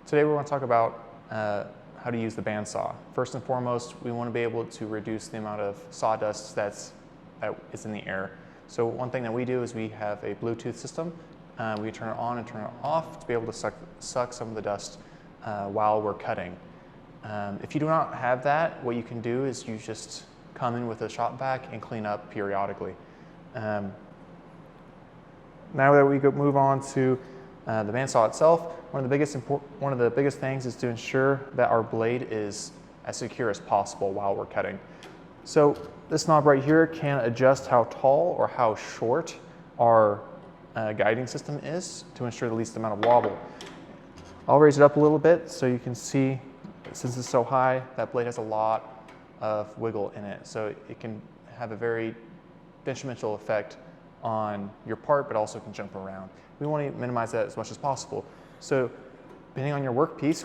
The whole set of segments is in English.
Today we're going to talk about how to use the bandsaw. First and foremost, we want to be able to reduce the amount of sawdust that is in the air. So one thing that we do is we have a Bluetooth system. We turn it on and turn it off to be able to suck some of the dust while we're cutting. If you do not have that, what you can do is you just come in with a shop vac and clean up periodically. Now that we move on to the bandsaw itself, one of the biggest things is to ensure that our blade is as secure as possible while we're cutting. So this knob right here can adjust how tall or how short our guiding system is to ensure the least amount of wobble. I'll raise it up a little bit so you can see, since it's so high, that blade has a lot of wiggle in it. So it can have a very detrimental effect on your part, but also can jump around. We want to minimize that as much as possible. So depending on your workpiece,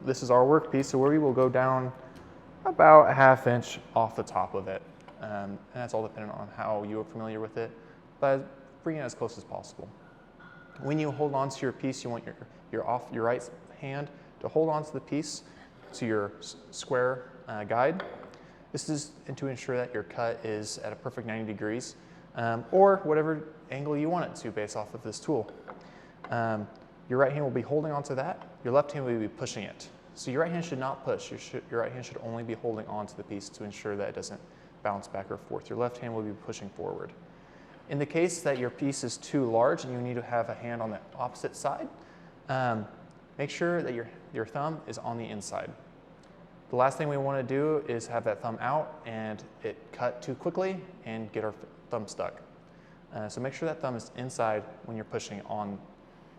this is our workpiece, so we will go down about a ½ inch off the top of it. And that's all dependent on how you are familiar with it, but bring it as close as possible. When you hold on to your piece, you want your right hand to hold on to the piece to your square guide. This is to ensure that your cut is at a perfect 90 degrees, or whatever angle you want it to based off of this tool. Your right hand will be holding onto that, your left hand will be pushing it. So your right hand should not push, your right hand should only be holding onto the piece to ensure that it doesn't bounce back or forth. Your left hand will be pushing forward. In the case that your piece is too large and you need to have a hand on the opposite side, make sure that your thumb is on the inside. The last thing we want to do is have that thumb out and it cut too quickly and get our thumb stuck. So make sure that thumb is inside when you're pushing on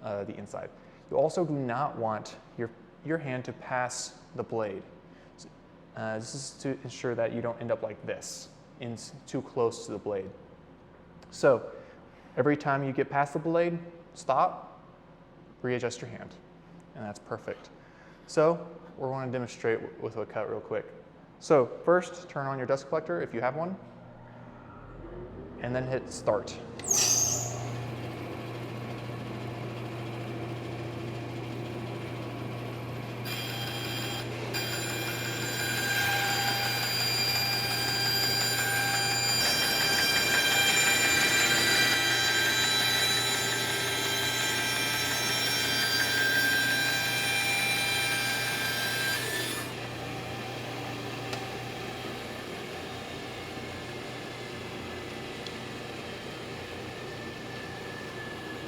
the inside. You also do not want your hand to pass the blade. This is to ensure that you don't end up like this, too close to the blade. So every time you get past the blade, stop, readjust your hand, and that's perfect. So we're going to demonstrate with a cut real quick. So first, turn on your dust collector if you have one, and then hit start.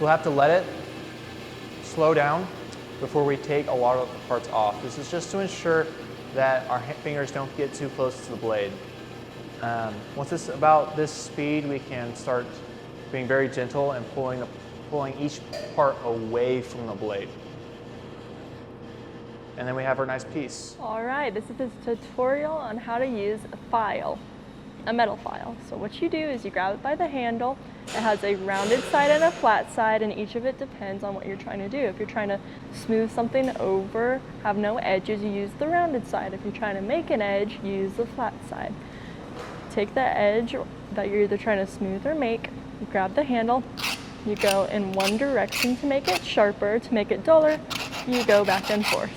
We'll have to let it slow down before we take a lot of the parts off. This is just to ensure that our fingers don't get too close to the blade. Once it's about this speed, we can start being very gentle and pulling each part away from the blade. And then we have our nice piece. All right, this is a tutorial on how to use a file, a metal file. So what you do is you grab it by the handle. It has a rounded side and a flat side, and each of it depends on what you're trying to do. If you're trying to smooth something over, have no edges, you use the rounded side. If you're trying to make an edge, you use the flat side. Take the edge that you're either trying to smooth or make, you grab the handle, you go in one direction to make it sharper, to make it duller, you go back and forth.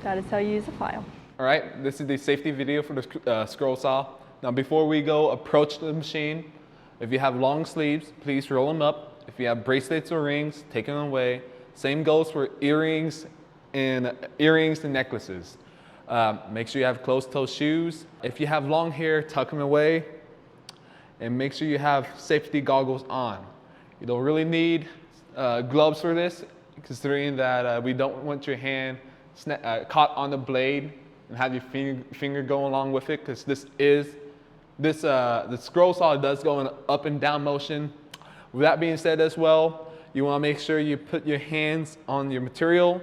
That is how you use a file. All right, this is the safety video for the scroll saw. Now before we go approach the machine, if you have long sleeves, please roll them up. If you have bracelets or rings, take them away. Same goes for earrings and necklaces. Make sure you have closed-toe shoes. If you have long hair, tuck them away. And make sure you have safety goggles on. You don't really need gloves for this, considering that we don't want your hand caught on the blade and have your finger go along with it, because the scroll saw does go in up and down motion. With that being said as well, you want to make sure you put your hands on your material,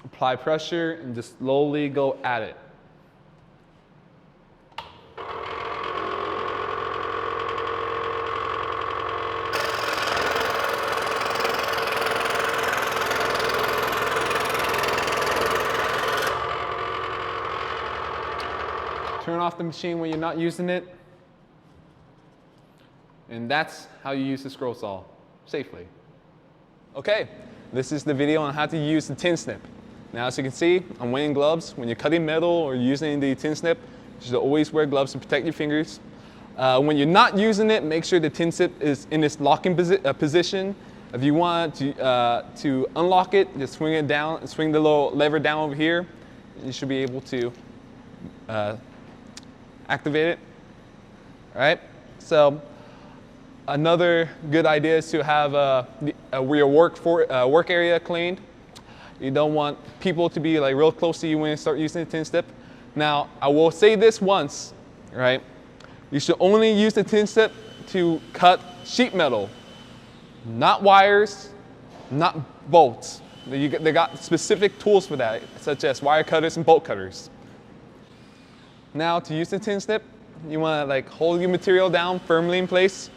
apply pressure, and just slowly go at it. Turn off the machine when you're not using it. And that's how you use the scroll saw safely. Okay, this is the video on how to use the tin snip. Now, as you can see, I'm wearing gloves. When you're cutting metal or using the tin snip, you should always wear gloves to protect your fingers. When you're not using it, make sure the tin snip is in this locking position. If you want to unlock it, just swing it down, swing the little lever down over here. You should be able to activate it. All right. So another good idea is to have your work area cleaned. You don't want people to be like real close to you when you start using the tin snip. Now, I will say this once, right? You should only use the tin snip to cut sheet metal, not wires, not bolts. They got specific tools for that, such as wire cutters and bolt cutters. Now, to use the tin snip, you want to like hold your material down firmly in place,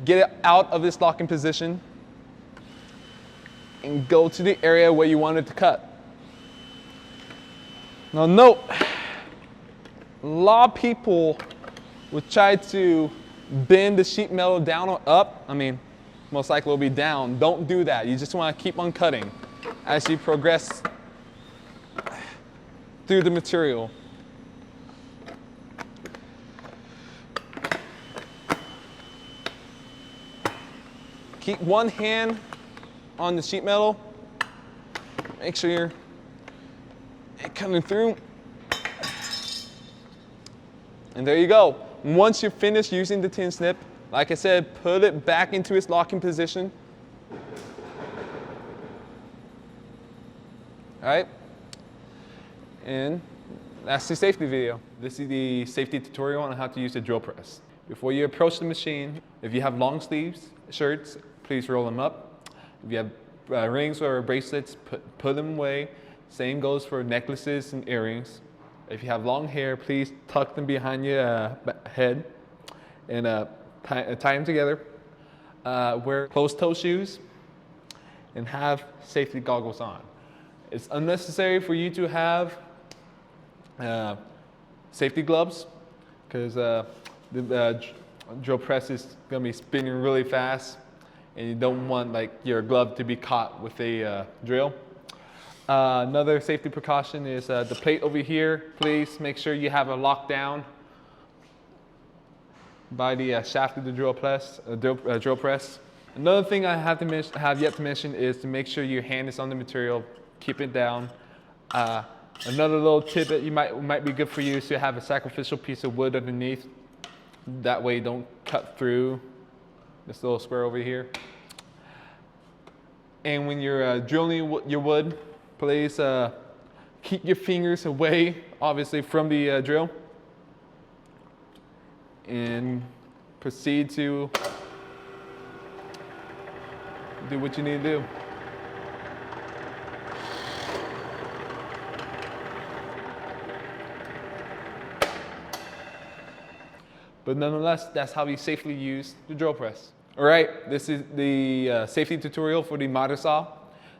get it out of this locking position, and go to the area where you want it to cut. Now note, a lot of people would try to bend the sheet metal down or up. I mean, most likely it'll be down. Don't do that. You just want to keep on cutting as you progress through the material. Keep one hand on the sheet metal. Make sure you're cutting through. And there you go. Once you're finished using the tin snip, like I said, put it back into its locking position. All right. And that's the safety video. This is the safety tutorial on how to use the drill press. Before you approach the machine, if you have long sleeves shirts, please roll them up. If you have rings or bracelets, put them away. Same goes for necklaces and earrings. If you have long hair, please tuck them behind your head and tie them together. Wear closed-toe shoes and have safety goggles on. It's unnecessary for you to have safety gloves because the drill press is going to be spinning really fast, and you don't want like your glove to be caught with a drill. Another safety precaution is the plate over here. Please make sure you have it locked down by the shaft of the drill press. Another thing I have yet to mention is to make sure your hand is on the material. Keep it down. Another little tip that might be good for you is to have a sacrificial piece of wood underneath. That way you don't cut through this little square over here. And when you're drilling your wood, please keep your fingers away, obviously, from the drill. And proceed to do what you need to do. But nonetheless, that's how we safely use the drill press. All right, this is the safety tutorial for the miter saw.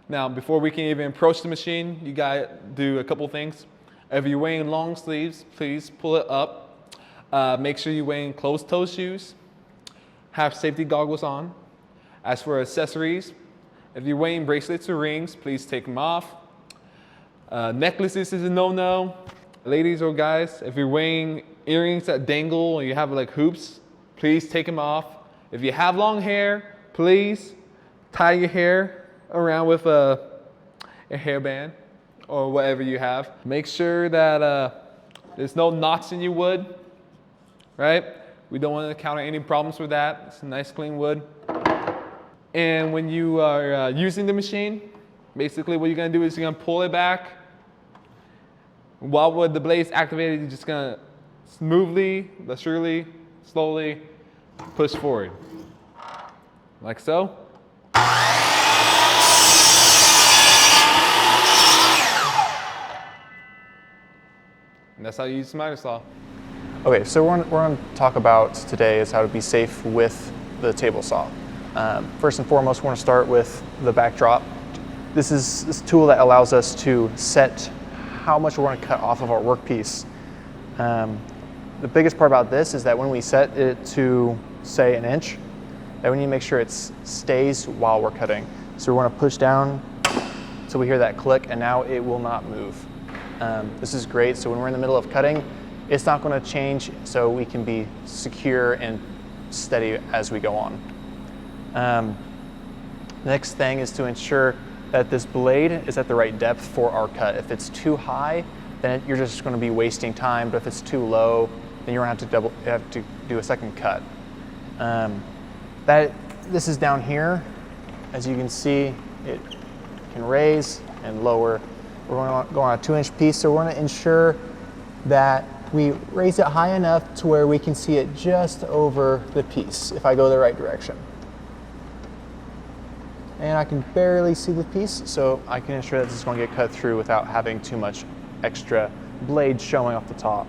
Now, before we can even approach the machine, you gotta do a couple things. If you're wearing long sleeves, please pull it up. Make sure you're wearing closed-toe shoes. Have safety goggles on. As for accessories, if you're wearing bracelets or rings, please take them off. Necklaces is a no-no. Ladies or guys, if you're wearing earrings that dangle or you have like hoops, please take them off. If you have long hair, please tie your hair around with a hairband or whatever you have. Make sure that there's no knots in your wood, right? We don't want to encounter any problems with that. It's a nice clean wood. And when you are using the machine, basically what you're gonna do is you're gonna pull it back. While the blade's activated, you're just gonna smoothly, but surely, slowly push forward, like so. And that's how you use the miter saw. Okay, so we're going to talk about today is how to be safe with the table saw. First and foremost, we want to start with the backdrop. This is this tool that allows us to set how much we want to cut off of our workpiece. The biggest part about this is that when we set it to, say, an inch, that we need to make sure it stays while we're cutting. So we're going to push down so we hear that click, and now it will not move. This is great, so when we're in the middle of cutting, it's not going to change, so we can be secure and steady as we go on. Next thing is to ensure that this blade is at the right depth for our cut. If it's too high, then you're just going to be wasting time, but if it's too low, then you're going to have to do a second cut. This is down here. As you can see, it can raise and lower. We're going to go on a 2-inch piece, so we're going to ensure that we raise it high enough to where we can see it just over the piece if I go the right direction. And I can barely see the piece, so I can ensure that this is going to get cut through without having too much extra blade showing off the top.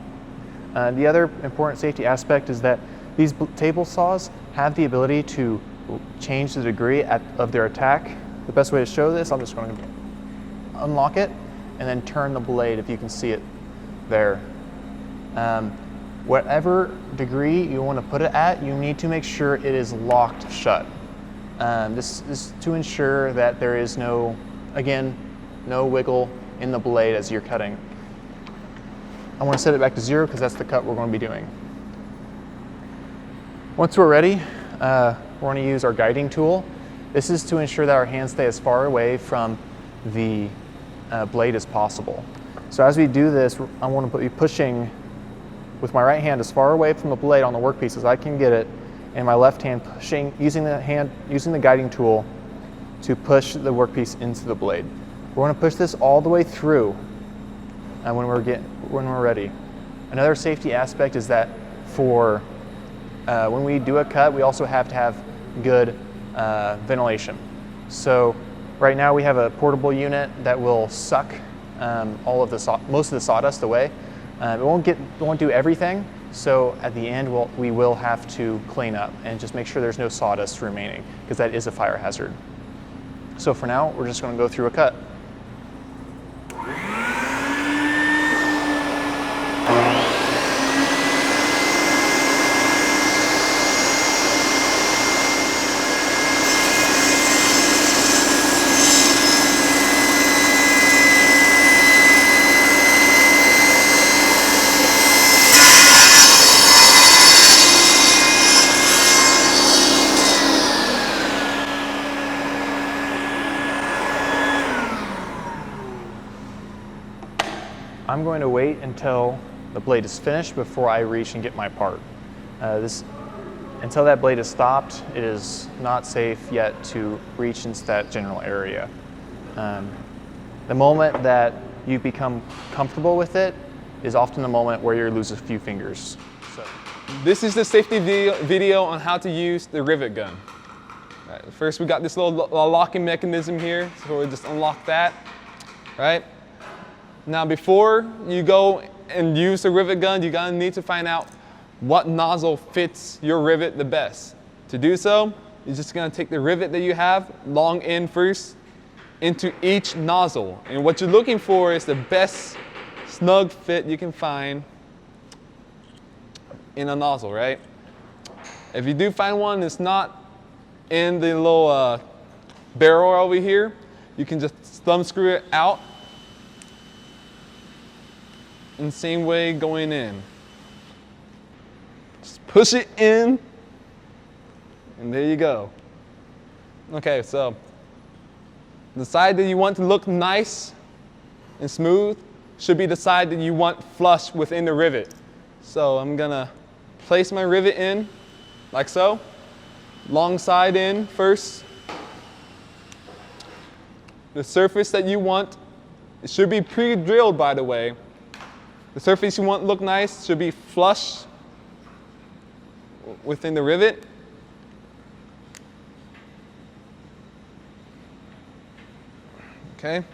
The other important safety aspect is that these table saws have the ability to change the degree of their attack. The best way to show this, I'm just going to unlock it and then turn the blade if you can see it there. Whatever degree you want to put it at, you need to make sure it is locked shut. This is to ensure that there is no wiggle in the blade as you're cutting. I want to set it back to 0 because that's the cut we're going to be doing. Once we're ready, we're going to use our guiding tool. This is to ensure that our hands stay as far away from the blade as possible. So as we do this, I want to be pushing with my right hand as far away from the blade on the workpiece as I can get it, and my left hand pushing, using the guiding tool to push the workpiece into the blade. We're going to push this all the way through when we're ready. Another safety aspect is that for when we do a cut, we also have to have good ventilation. So right now we have a portable unit that will suck most of the sawdust away. It won't do everything. So at the end, we will have to clean up and just make sure there's no sawdust remaining, because that is a fire hazard. So for now, we're just going to go through a cut. I'm going to wait until the blade is finished before I reach and get my part. Until that blade is stopped, it is not safe yet to reach into that general area. The moment that you become comfortable with it is often the moment where you lose a few fingers. So. This is the safety video on how to use the rivet gun. Right, first we got this little locking mechanism here, so we'll just unlock that, right? Now before you go and use the rivet gun, you're gonna need to find out what nozzle fits your rivet the best. To do so, you're just gonna take the rivet that you have, long end first, into each nozzle. And what you're looking for is the best snug fit you can find in a nozzle, right? If you do find one that's not in the little barrel over here, you can just thumb screw it out. And same way going in. Just push it in, and there you go. Okay, so the side that you want to look nice and smooth should be the side that you want flush within the rivet. So I'm gonna place my rivet in, like so. Long side in first. The surface that you want, it should be pre-drilled, by the way. The surface you want to look nice should be flush within the rivet. Okay.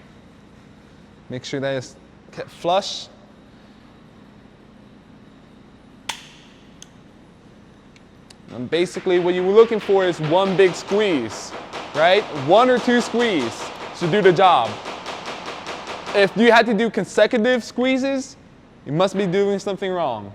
Make sure that it's kept flush. And basically what you were looking for is one big squeeze, right? 1 or 2 squeeze should do the job. If you had to do consecutive squeezes, you must be doing something wrong.